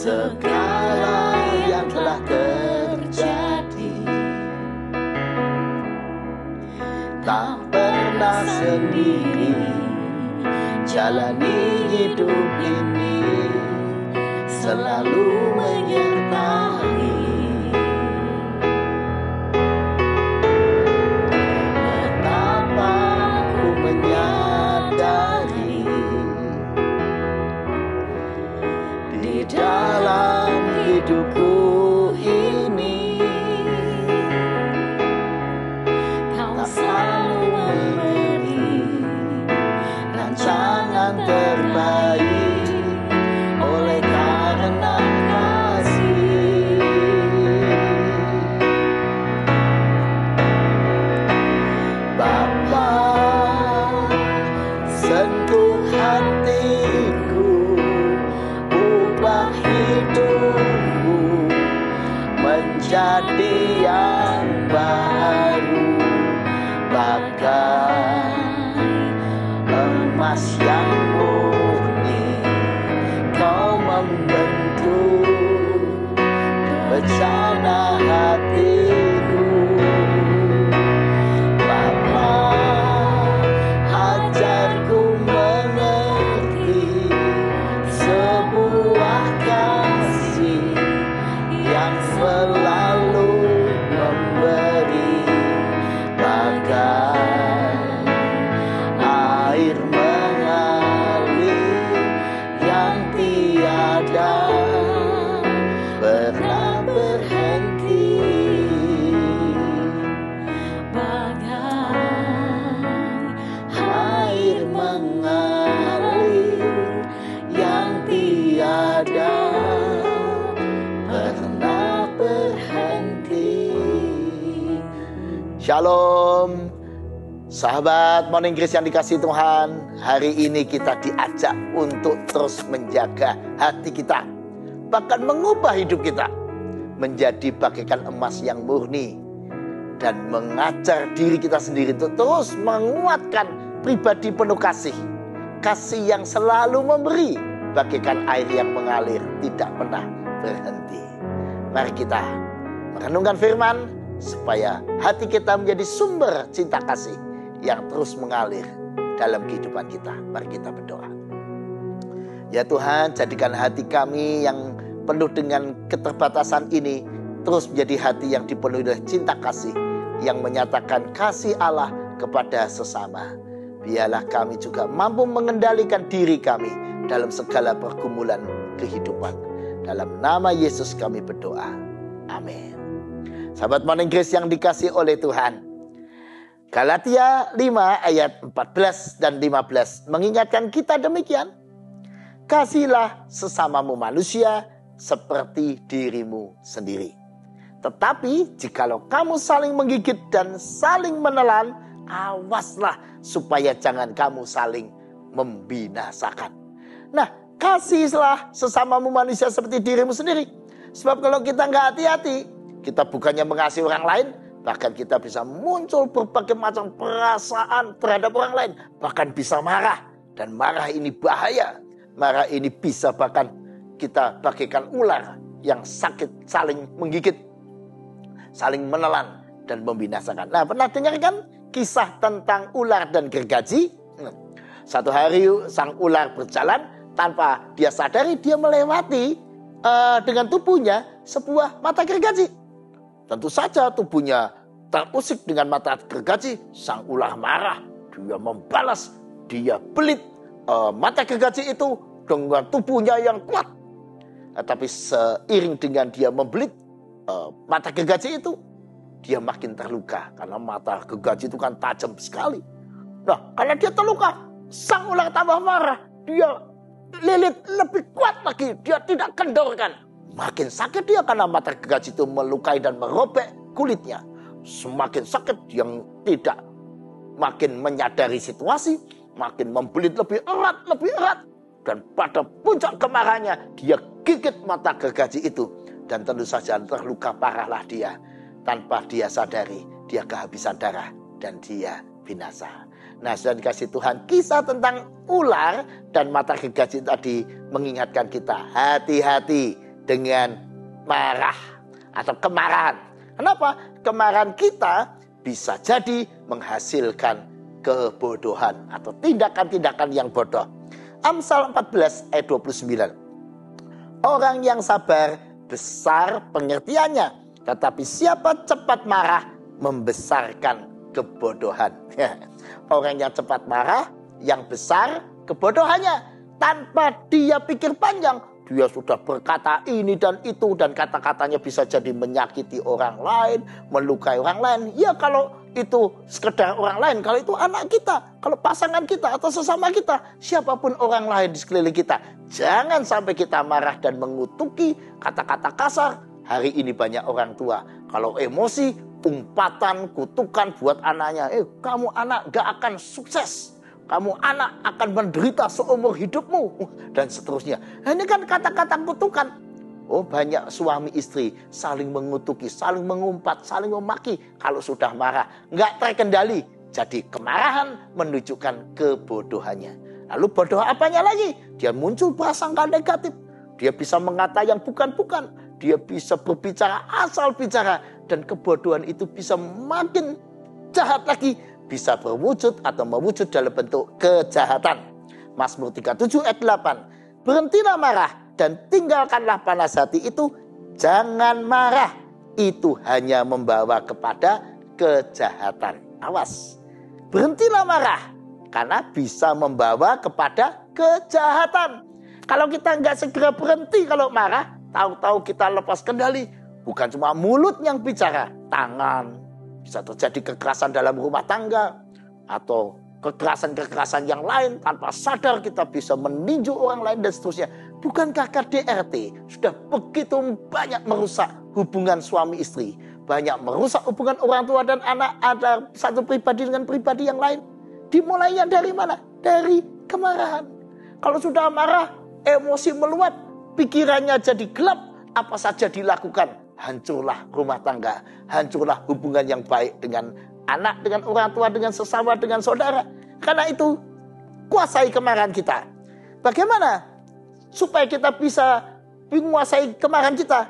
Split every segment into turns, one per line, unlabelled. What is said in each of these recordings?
segala yang telah terjadi. Tak pernah sendiri jalani hidup ini, selalu menyertai. Betapa ku menyadari di dalam hidupku ini Kau selalu memberi rancangan terbaik oleh karena kasih. Bapa, sentuh hatiku, ubah hidupku menjadi yang baru, bagai emas yang murni. Kau membentuk bencana hatiku. Bapa, ajarku mengerti sebuah kasih yang selalu memberi, bagai air mengalir yang tiada pernah berhenti, bagai air mengalir yang tiada pernah berhenti. Shalom, sahabat Morning Grace yang dikasihi Tuhan. Hari ini kita diajak untuk terus menjaga hati kita, bahkan mengubah hidup kita menjadi bagaikan emas yang murni, dan mengajar diri kita sendiri untuk terus menguatkan pribadi penuh kasih. Kasih yang selalu memberi, bagaikan air yang mengalir, tidak pernah berhenti. Mari kita merenungkan firman, supaya hati kita menjadi sumber cinta kasih yang terus mengalir dalam kehidupan kita. Mari kita berdoa. Ya Tuhan, jadikan hati kami yang penuh dengan keterbatasan ini terus menjadi hati yang dipenuhi oleh cinta kasih, yang menyatakan kasih Allah kepada sesama. Biarlah kami juga mampu mengendalikan diri kami dalam segala pergumulan kehidupan. Dalam nama Yesus kami berdoa. Amin. Sahabat Morning Grace yang dikasihi oleh Tuhan, Galatia 5 ayat 14 dan 15 mengingatkan kita demikian. Kasihilah sesamamu manusia seperti dirimu sendiri. Tetapi jikalau kamu saling menggigit dan saling menelan, awaslah supaya jangan kamu saling membinasakan. Nah, kasihilah sesamamu manusia seperti dirimu sendiri. Sebab kalau kita nggak hati-hati, kita bukannya mengasihi orang lain, bahkan kita bisa muncul berbagai macam perasaan terhadap orang lain. Bahkan bisa marah. Dan marah ini bahaya. Marah ini bisa bahkan kita bagaikan ular yang sakit, saling menggigit, saling menelan dan membinasakan. Nah, pernah dengar kan kisah tentang ular dan gergaji? Satu hari sang ular berjalan, tanpa dia sadari dia melewati dengan tubuhnya sebuah mata gergaji. Tentu saja tubuhnya terusik dengan mata gergaji. Sang ular marah, dia membalas, dia belit mata gergaji itu dengan tubuhnya yang kuat. Tapi seiring dengan dia membelit mata gergaji itu, dia makin terluka. Karena mata gergaji itu kan tajam sekali. Nah, karena dia terluka, sang ular tambah marah. Dia lilit lebih kuat lagi, dia tidak kendorkan. Makin sakit dia karena mata gergaji itu melukai dan merobek kulitnya. Semakin sakit, yang tidak makin menyadari situasi, makin membelit lebih erat. Dan pada puncak kemarahannya, dia gigit mata gergaji itu. Dan tentu saja terluka parahlah dia. Tanpa dia sadari, dia kehabisan darah dan dia binasa. Nah, sudah dikasih Tuhan, kisah tentang ular dan mata gergaji tadi mengingatkan kita, hati-hati dengan marah atau kemarahan. Kenapa? Kemarahan kita bisa jadi menghasilkan kebodohan atau tindakan-tindakan yang bodoh. Amsal 14 ayat 29. Orang yang sabar besar pengertiannya, tetapi siapa cepat marah membesarkan kebodohan. Orang yang cepat marah, yang besar kebodohannya. Tanpa dia pikir panjang, dia sudah berkata ini dan itu, dan kata-katanya bisa jadi menyakiti orang lain, melukai orang lain. Ya kalau itu sekedar orang lain, kalau itu anak kita, kalau pasangan kita atau sesama kita, siapapun orang lain di sekeliling kita, jangan sampai kita marah dan mengutuki kata-kata kasar. Hari ini banyak orang tua kalau emosi, umpatan, kutukan buat anaknya. Kamu anak gak akan sukses, kamu anak akan menderita seumur hidupmu, dan seterusnya. Nah, ini kan kata-kata kutukan. Oh, banyak suami istri saling mengutuki, saling mengumpat, saling memaki kalau sudah marah. Nggak terkendali. Jadi kemarahan menunjukkan kebodohannya. Lalu bodoh apanya lagi? Dia muncul prasangka negatif. Dia bisa mengata yang bukan-bukan. Dia bisa berbicara asal bicara. Dan kebodohan itu bisa makin jahat lagi. Bisa berwujud atau mewujud dalam bentuk kejahatan. Mazmur 37 ayat 8. Berhentilah marah dan tinggalkanlah panas hati itu. Jangan marah, itu hanya membawa kepada kejahatan. Awas, berhentilah marah, karena bisa membawa kepada kejahatan. Kalau kita nggak segera berhenti kalau marah, tahu-tahu kita lepas kendali. Bukan cuma mulut yang bicara, tangan. Bisa terjadi kekerasan dalam rumah tangga, atau kekerasan-kekerasan yang lain. Tanpa sadar kita bisa meninju orang lain dan seterusnya. Bukankah KDRT sudah begitu banyak merusak hubungan suami istri, banyak merusak hubungan orang tua dan anak, ada satu pribadi dengan pribadi yang lain? Dimulainya dari mana? Dari kemarahan. Kalau sudah marah, emosi meluap, pikirannya jadi gelap, apa saja dilakukan. Hancurlah rumah tangga, hancurlah hubungan yang baik dengan anak, dengan orang tua, dengan sesama, dengan saudara. Karena itu, kuasai kemarahan kita. Bagaimana supaya kita bisa menguasai kemarahan kita?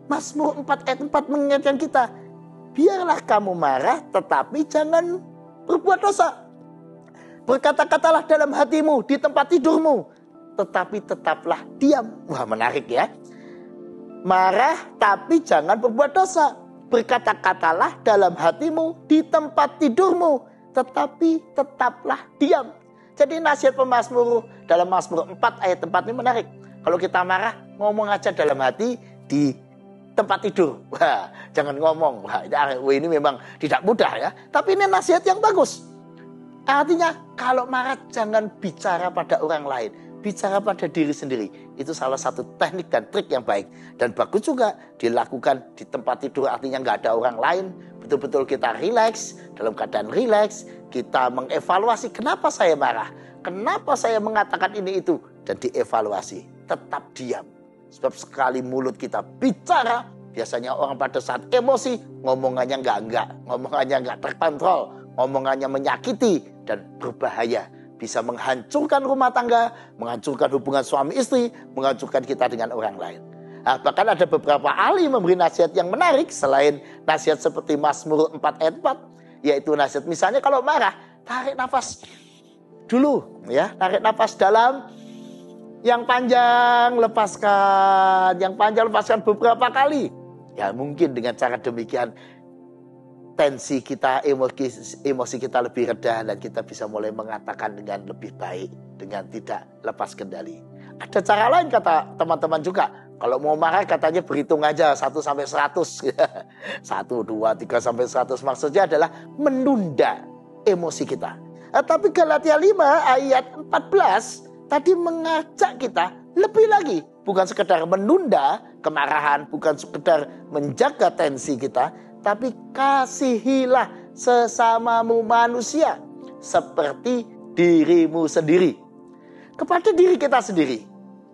Mazmur 4 ayat 4 mengingatkan kita, biarlah kamu marah tetapi jangan berbuat dosa. Berkata-katalah dalam hatimu di tempat tidurmu, tetapi tetaplah diam. Wah, menarik ya. Marah tapi jangan berbuat dosa. Berkata-katalah dalam hatimu di tempat tidurmu, tetapi tetaplah diam. Jadi nasihat pemazmur dalam Mazmur 4 ayat 4 ini menarik. Kalau kita marah, ngomong aja dalam hati di tempat tidur. Wah, jangan ngomong. Wah, ini memang tidak mudah ya. Tapi ini nasihat yang bagus. Artinya, kalau marah jangan bicara pada orang lain. Bicara pada diri sendiri. Itu salah satu teknik dan trik yang baik. Dan bagus juga dilakukan di tempat tidur. Artinya nggak ada orang lain. Betul-betul kita rileks. Dalam keadaan rileks, kita mengevaluasi kenapa saya marah. Kenapa saya mengatakan ini itu. Dan dievaluasi. Tetap diam. Sebab sekali mulut kita bicara, biasanya orang pada saat emosi, ngomongannya nggak terkontrol, ngomongannya menyakiti dan berbahaya. Bisa menghancurkan rumah tangga, menghancurkan hubungan suami istri, menghancurkan kita dengan orang lain. Nah, bahkan ada beberapa ahli memberi nasihat yang menarik selain nasihat seperti Mazmur 4 ayat 4, yaitu nasihat misalnya kalau marah, tarik nafas dulu ya, tarik nafas dalam, yang panjang lepaskan beberapa kali. Ya mungkin dengan cara demikian tensi kita, emosi kita lebih rendah dan kita bisa mulai mengatakan dengan lebih baik, dengan tidak lepas kendali. Ada cara lain kata teman-teman juga. Kalau mau marah katanya berhitung aja 1 sampai 100. 1, 2, 3 sampai 100 maksudnya adalah menunda emosi kita. Tapi Galatia 5 ayat 14 tadi mengajak kita lebih lagi. Bukan sekedar menunda kemarahan, bukan sekedar menjaga tensi kita, tapi kasihilah sesamamu manusia seperti dirimu sendiri. Kepada diri kita sendiri,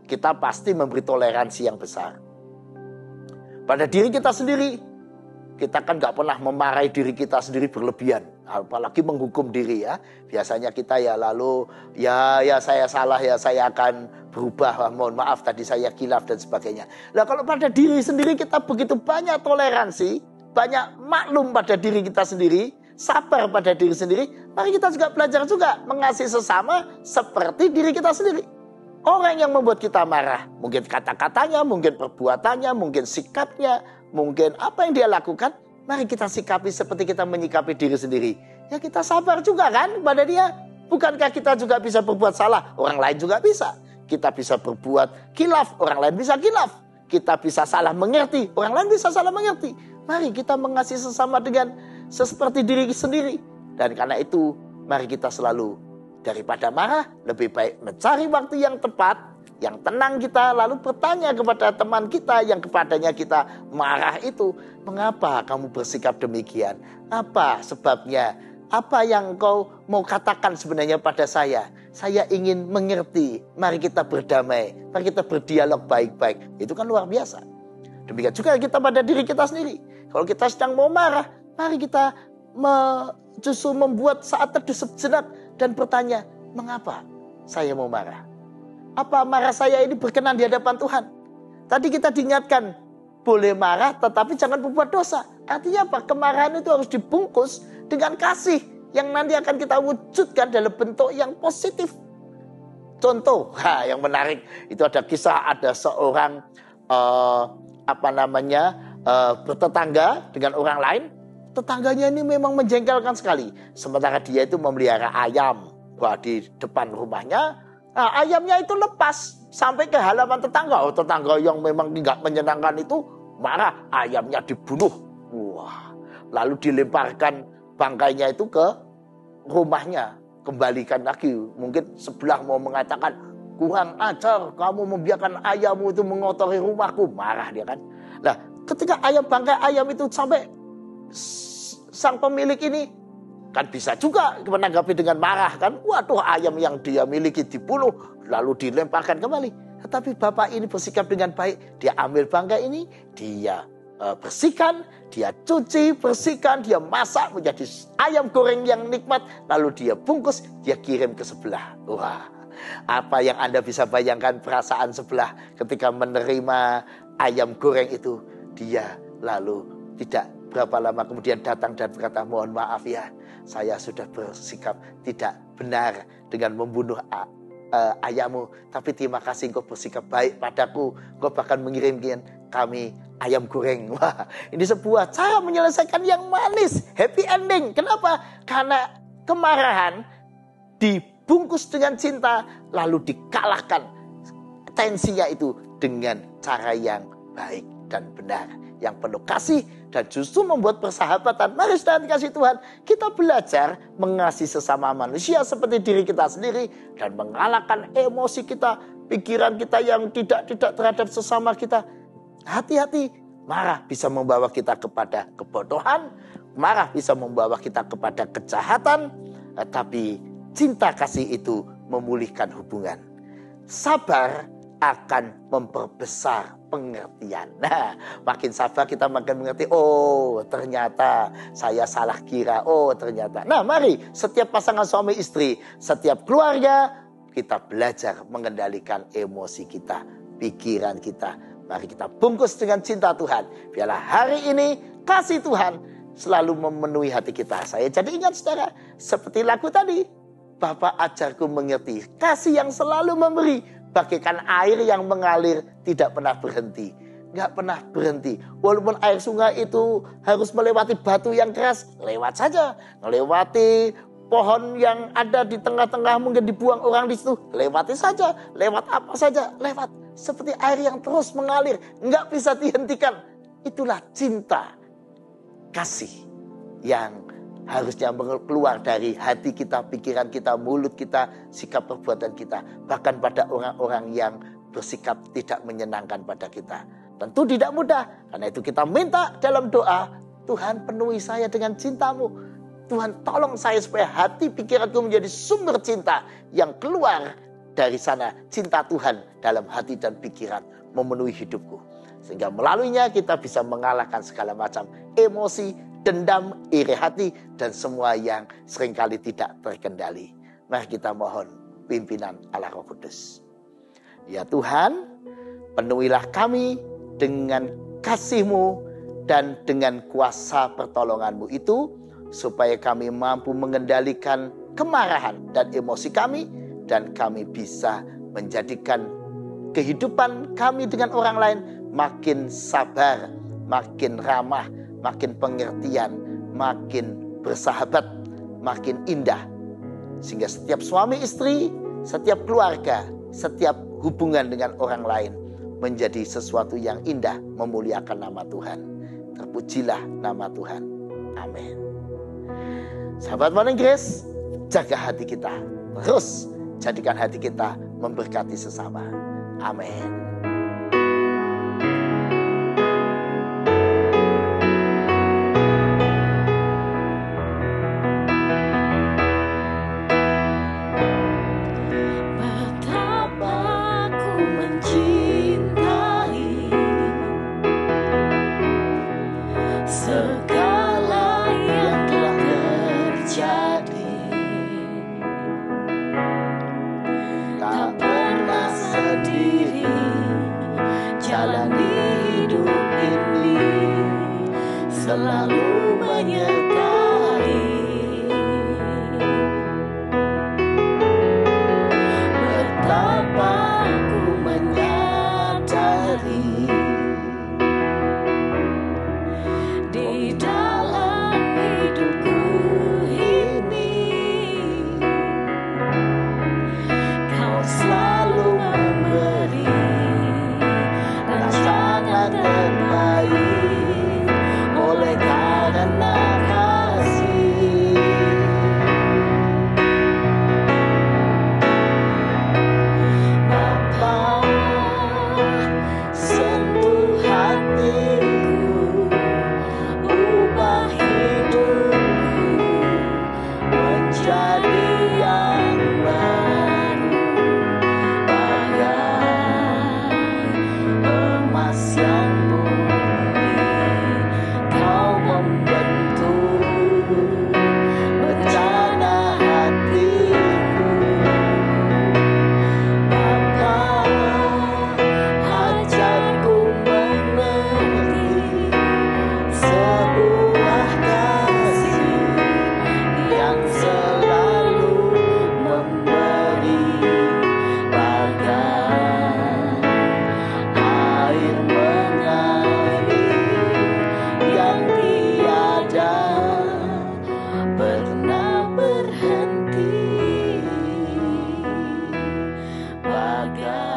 kita pasti memberi toleransi yang besar. Pada diri kita sendiri, kita kan gak pernah memarahi diri kita sendiri berlebihan. Apalagi menghukum diri ya. Biasanya kita ya lalu, ya saya salah ya saya akan berubah, mohon maaf tadi saya khilaf dan sebagainya. Nah, kalau pada diri sendiri kita begitu banyak toleransi, banyak maklum pada diri kita sendiri, sabar pada diri sendiri, mari kita juga belajar juga mengasihi sesama seperti diri kita sendiri. Orang yang membuat kita marah, mungkin kata-katanya, mungkin perbuatannya, mungkin sikapnya, mungkin apa yang dia lakukan, mari kita sikapi seperti kita menyikapi diri sendiri. Ya kita sabar juga kan pada dia. Bukankah kita juga bisa berbuat salah? Orang lain juga bisa. Kita bisa berbuat khilaf, orang lain bisa khilaf. Kita bisa salah mengerti, orang lain bisa salah mengerti. Mari kita mengasihi sesama dengan seperti diri sendiri. Dan karena itu, mari kita selalu daripada marah, lebih baik mencari waktu yang tepat, yang tenang kita, lalu bertanya kepada teman kita yang kepadanya kita marah itu, mengapa kamu bersikap demikian? Apa sebabnya? Apa yang kau mau katakan sebenarnya pada saya? Saya ingin mengerti. Mari kita berdamai. Mari kita berdialog baik-baik. Itu kan luar biasa. Demikian juga kita pada diri kita sendiri. Kalau kita sedang mau marah, mari kita justru membuat saat teduh sejenak dan bertanya, mengapa saya mau marah? Apa marah saya ini berkenan di hadapan Tuhan? Tadi kita diingatkan, boleh marah tetapi jangan berbuat dosa. Artinya apa? Kemarahan itu harus dibungkus dengan kasih yang nanti akan kita wujudkan dalam bentuk yang positif. Contoh, yang menarik itu ada kisah ada seorang bertetangga dengan orang lain. Tetangganya ini memang menjengkelkan sekali. Sementara dia itu memelihara ayam di depan rumahnya. Nah, ayamnya itu lepas sampai ke halaman tetangga. Tetangga yang memang tidak menyenangkan itu marah, ayamnya dibunuh. Wah, lalu dilemparkan bangkainya itu ke rumahnya, kembalikan lagi. Mungkin sebelah mau mengatakan, kurang ajar, kamu membiarkan ayammu itu mengotori rumahku. Marah dia kan. Nah, ketika bangkai ayam itu sampai sang pemilik ini, kan bisa juga menanggapi dengan marah kan. Waduh, ayam yang dia miliki dibunuh, lalu dilemparkan kembali. Tetapi bapak ini bersikap dengan baik. Dia ambil bangkai ini, dia bersihkan, dia cuci, bersihkan, dia masak menjadi ayam goreng yang nikmat, lalu dia bungkus, dia kirim ke sebelah. Wah, apa yang Anda bisa bayangkan perasaan sebelah ketika menerima ayam goreng itu? Dia lalu tidak berapa lama kemudian datang dan berkata, mohon maaf ya, saya sudah bersikap tidak benar dengan membunuh ayammu, tapi terima kasih engkau bersikap baik padaku, engkau bahkan mengirimkan kami ayam goreng. Wah, ini sebuah cara menyelesaikan yang manis, happy ending. Kenapa? Karena kemarahan dibungkus dengan cinta, lalu dikalahkan tensinya itu dengan cara yang baik dan benar, yang penuh kasih dan justru membuat persahabatan. Mari saudara dikasih Tuhan, kita belajar mengasihi sesama manusia seperti diri kita sendiri dan mengalahkan emosi kita, pikiran kita yang tidak terhadap sesama kita. Hati-hati, marah bisa membawa kita kepada kebodohan, marah bisa membawa kita kepada kejahatan, tapi cinta kasih itu memulihkan hubungan. Sabar akan memperbesar pengertian. Nah, makin sabar kita makin mengerti. Oh, ternyata saya salah kira. Oh, ternyata. Nah, mari setiap pasangan suami istri, setiap keluarga, kita belajar mengendalikan emosi kita, pikiran kita. Mari kita bungkus dengan cinta Tuhan. Biarlah hari ini kasih Tuhan selalu memenuhi hati kita. Saya jadi ingat saudara, seperti lagu tadi. Bapa ajarku mengerti, kasih yang selalu memberi. Bagaikan air yang mengalir tidak pernah berhenti. Nggak pernah berhenti. Walaupun air sungai itu harus melewati batu yang keras, lewat saja. Melewati pohon yang ada di tengah-tengah mungkin dibuang orang di situ, lewati saja. Lewat apa saja, lewat. Seperti air yang terus mengalir, nggak bisa dihentikan. Itulah cinta kasih yang harusnya keluar dari hati kita, pikiran kita, mulut kita, sikap perbuatan kita. Bahkan pada orang-orang yang bersikap tidak menyenangkan pada kita. Tentu tidak mudah. Karena itu kita minta dalam doa, Tuhan penuhi saya dengan cintamu. Tuhan tolong saya supaya hati pikiranku menjadi sumber cinta yang keluar dari sana. Cinta Tuhan dalam hati dan pikiran memenuhi hidupku. Sehingga melaluinya kita bisa mengalahkan segala macam emosi, dendam, iri hati, dan semua yang seringkali tidak terkendali. Mari kita mohon pimpinan Allah Roh Kudus. Ya Tuhan, penuhilah kami dengan kasih-Mu dan dengan kuasa pertolongan-Mu itu, supaya kami mampu mengendalikan kemarahan dan emosi kami, dan kami bisa menjadikan kehidupan kami dengan orang lain makin sabar, makin ramah, makin pengertian, makin bersahabat, makin indah. Sehingga setiap suami istri, setiap keluarga, setiap hubungan dengan orang lain menjadi sesuatu yang indah, memuliakan nama Tuhan. Terpujilah nama Tuhan. Amin. Sahabat Morning Grace, jaga hati kita. Terus jadikan hati kita memberkati sesama. Amin. Selalu menyertai, betapa ku menyadari di dalam hidupku ini, Kau selalu memberi rancangan terbaik. Oleh karena kasih, Bapa, sentuh hatiku, ubah hidupku menjadi yang baru, bagai emas yang bencana hatiku. Bapa, ajarku mengerti sebuah kasih yang selalu memberi, bagai air mengalir yang tiada pernah berhenti, bagai